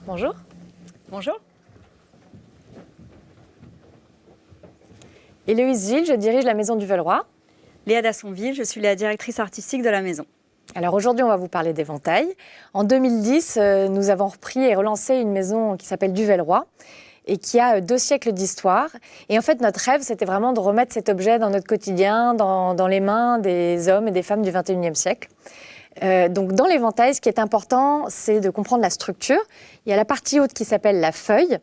Bonjour. Bonjour. Héloïse Gilles, je dirige la Maison du Velleroy. Léa Dassonville, je suis la directrice artistique de la maison. Alors aujourd'hui, on va vous parler d'éventail. En 2010, nous avons repris et relancé une maison qui s'appelle du Velleroy et qui a 2 siècles d'histoire. Et en fait, notre rêve, c'était vraiment de remettre cet objet dans notre quotidien, dans les mains des hommes et des femmes du XXIe siècle. Donc dans l'éventail, ce qui est important, c'est de comprendre la structure. Il y a la partie haute qui s'appelle la feuille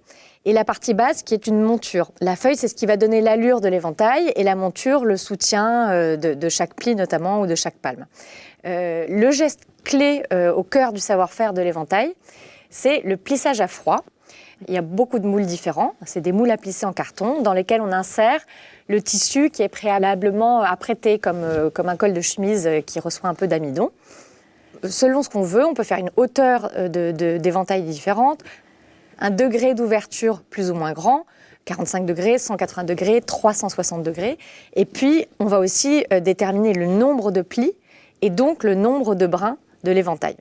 et la partie basse qui est une monture. La feuille, c'est ce qui va donner l'allure de l'éventail et la monture, le soutien de chaque pli notamment ou de chaque palme. Le geste clé au cœur du savoir-faire de l'éventail, c'est le plissage à froid. Il y a beaucoup de moules différents. C'est des moules à plisser en carton dans lesquels on insère le tissu qui est préalablement apprêté comme un col de chemise qui reçoit un peu d'amidon. Selon ce qu'on veut, on peut faire une hauteur d'éventail différente, un degré d'ouverture plus ou moins grand, 45 degrés, 180 degrés, 360 degrés. Et puis, on va aussi déterminer le nombre de plis et donc le nombre de brins de l'éventail.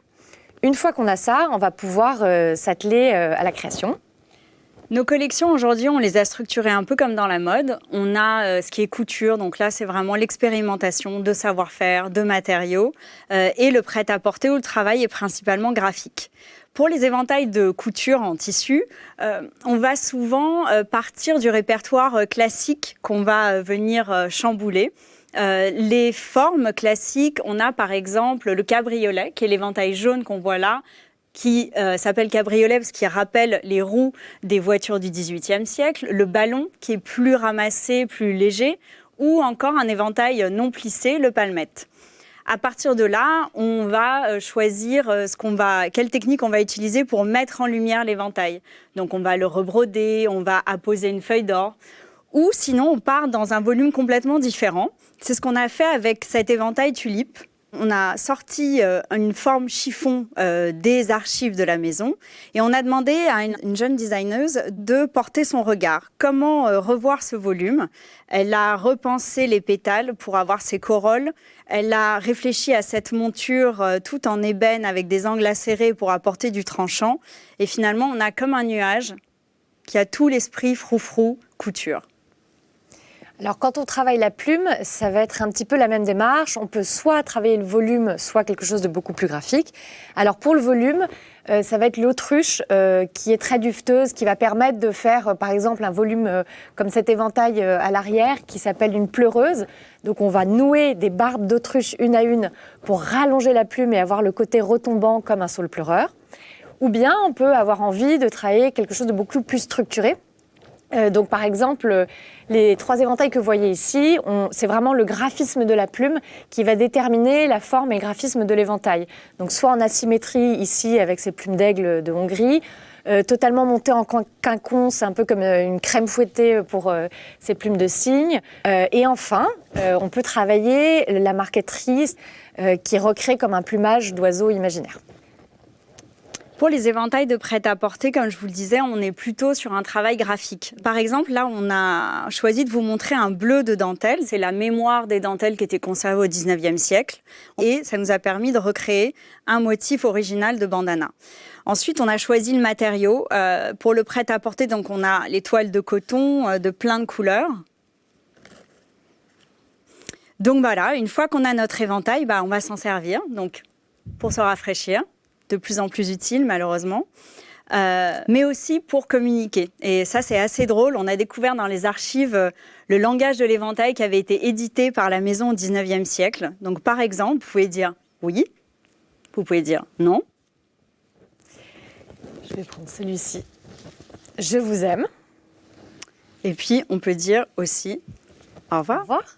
Une fois qu'on a ça, on va pouvoir s'atteler à la création. Nos collections, aujourd'hui, on les a structurées un peu comme dans la mode. On a ce qui est couture, donc là, c'est vraiment l'expérimentation de savoir-faire, de matériaux, et le prêt-à-porter où le travail est principalement graphique. Pour les éventails de couture en tissu, on va souvent partir du répertoire classique qu'on va venir chambouler. Les formes classiques, on a par exemple le cabriolet, qui est l'éventail jaune qu'on voit là, qui s'appelle cabriolet parce qu'il rappelle les roues des voitures du XVIIIe siècle, le ballon qui est plus ramassé, plus léger, ou encore un éventail non plissé, le palmette. À partir de là, on va choisir quelle technique on va utiliser pour mettre en lumière l'éventail. Donc on va le rebroder, on va apposer une feuille d'or, ou sinon on part dans un volume complètement différent. C'est ce qu'on a fait avec cet éventail tulipe. On a sorti une forme chiffon des archives de la maison et on a demandé à une jeune designeuse de porter son regard. Comment revoir ce volume? Elle a repensé les pétales pour avoir ses corolles. Elle a réfléchi à cette monture tout en ébène avec des angles acérés pour apporter du tranchant. Et finalement, on a comme un nuage qui a tout l'esprit froufrou couture. Alors quand on travaille la plume, ça va être un petit peu la même démarche. On peut soit travailler le volume, soit quelque chose de beaucoup plus graphique. Alors pour le volume, ça va être l'autruche qui est très duveteuse, qui va permettre de faire par exemple un volume comme cet éventail à l'arrière qui s'appelle une pleureuse. Donc on va nouer des barbes d'autruche une à une pour rallonger la plume et avoir le côté retombant comme un saule pleureur. Ou bien on peut avoir envie de travailler quelque chose de beaucoup plus structuré. Donc par exemple, les 3 éventails que vous voyez ici, c'est vraiment le graphisme de la plume qui va déterminer la forme et le graphisme de l'éventail. Donc soit en asymétrie ici avec ces plumes d'aigle de Hongrie, totalement montées en quinconce, un peu comme une crème fouettée pour ces plumes de cygne. Et enfin, on peut travailler la marqueterie qui est recréée comme un plumage d'oiseau imaginaire. Pour les éventails de prêt-à-porter, comme je vous le disais, on est plutôt sur un travail graphique. Par exemple, là, on a choisi de vous montrer un bleu de dentelle. C'est la mémoire des dentelles qui étaient conservées au XIXe siècle. Et ça nous a permis de recréer un motif original de bandana. Ensuite, on a choisi le matériau. Pour le prêt-à-porter, donc, on a les toiles de coton de plein de couleurs. Donc voilà, une fois qu'on a notre éventail, on va s'en servir donc, pour se rafraîchir. De plus en plus utile, malheureusement, mais aussi pour communiquer. Et ça, c'est assez drôle. On a découvert dans les archives le langage de l'éventail qui avait été édité par la maison au XIXe siècle. Donc, par exemple, vous pouvez dire oui, vous pouvez dire non. Je vais prendre celui-ci. Je vous aime. Et puis, on peut dire aussi au revoir. Au revoir.